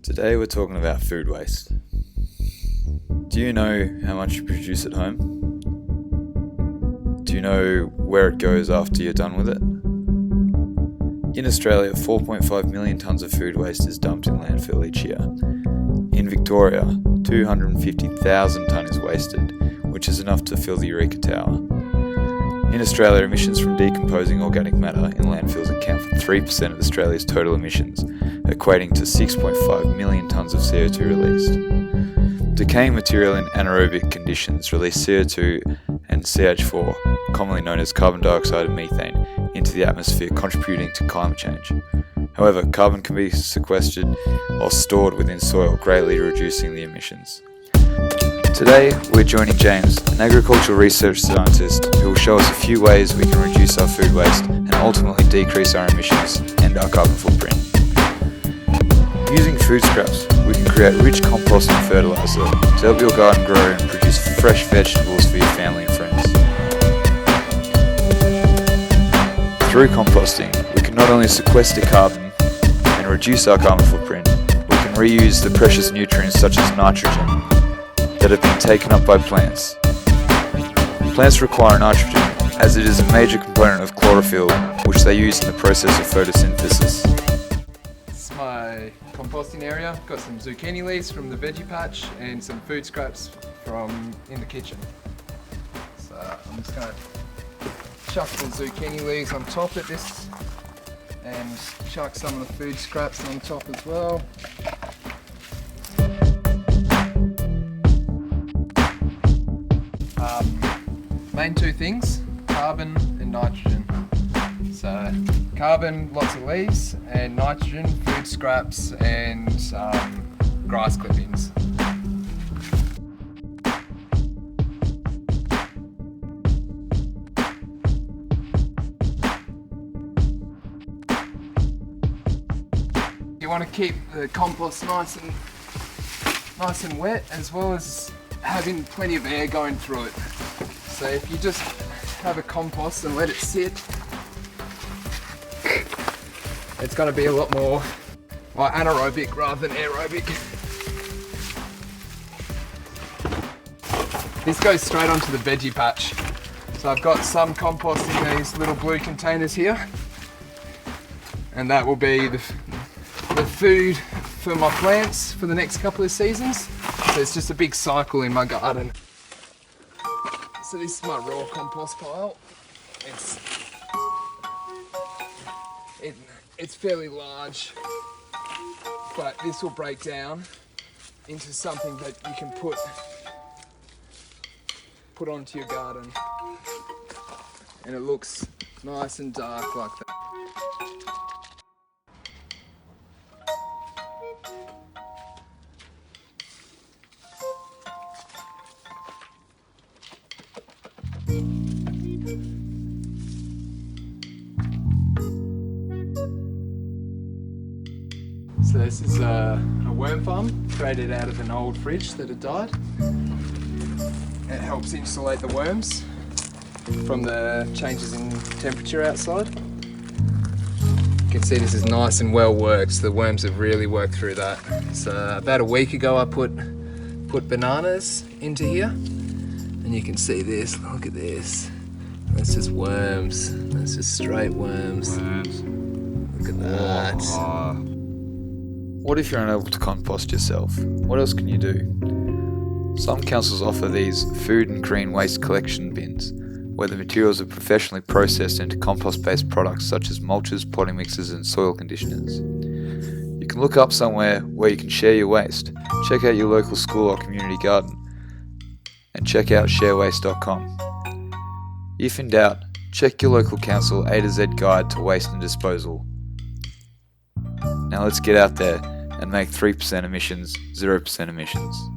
Today we're talking about food waste. Do you know how much you produce at home? Do you know where it goes after you're done with it? In Australia, 4.5 million tonnes of food waste is dumped in landfill each year. In Victoria, 250,000 tonne is wasted, which is enough to fill the Eureka Tower. In Australia, emissions from decomposing organic matter in landfills account for 3% of Australia's total emissions, equating to 6.5 million tonnes of CO2 released. Decaying material in anaerobic conditions release CO2 and CH4, commonly known as carbon dioxide and methane, into the atmosphere, contributing to climate change. However, carbon can be sequestered or stored within soil, greatly reducing the emissions. Today, we're joining James, an agricultural research scientist, who will show us a few ways we can reduce our food waste and ultimately decrease our emissions and our carbon footprint. Using food scraps, we can create rich compost and fertiliser to help your garden grow and produce fresh vegetables for your family and friends. Through composting, we can not only sequester carbon and reduce our carbon footprint, we can reuse the precious nutrients such as nitrogen that have been taken up by plants. Plants require nitrogen as it is a major component of chlorophyll, which they use in the process of photosynthesis. This is my composting area. Got some zucchini leaves from the veggie patch and some food scraps from in the kitchen. So I'm just going to chuck the zucchini leaves on top of this and chuck some of the food scraps on top as well. Main two things, carbon and nitrogen. So carbon, lots of leaves, and nitrogen, food scraps and grass clippings. You want to keep the compost nice and wet, as well as having plenty of air going through it. So if you just have a compost and let it sit, it's going to be a lot more anaerobic rather than aerobic. This goes straight onto the veggie patch. So I've got some compost in these little blue containers here, and that will be the food for my plants for the next couple of seasons. So it's just a big cycle in my garden. So this is my raw compost pile. It's fairly large, but this will break down into something that you can put onto your garden, and it looks nice and dark like that. So this is a worm farm created out of an old fridge that had died. It helps insulate the worms from the changes in temperature outside. You can see this is nice and well worked. The worms have really worked through that. So about a week ago I put bananas into here, and you can see this. Look at this. That's just worms. That's just straight worms. Look at that. What if you're unable to compost yourself? What else can you do? Some councils offer these food and green waste collection bins, where the materials are professionally processed into compost-based products such as mulches, potting mixes and soil conditioners. You can look up somewhere where you can share your waste. Check out your local school or community garden, and check out sharewaste.com. If in doubt, check your local council A to Z guide to waste and disposal. Now let's get out there and make 3% emissions 0% emissions.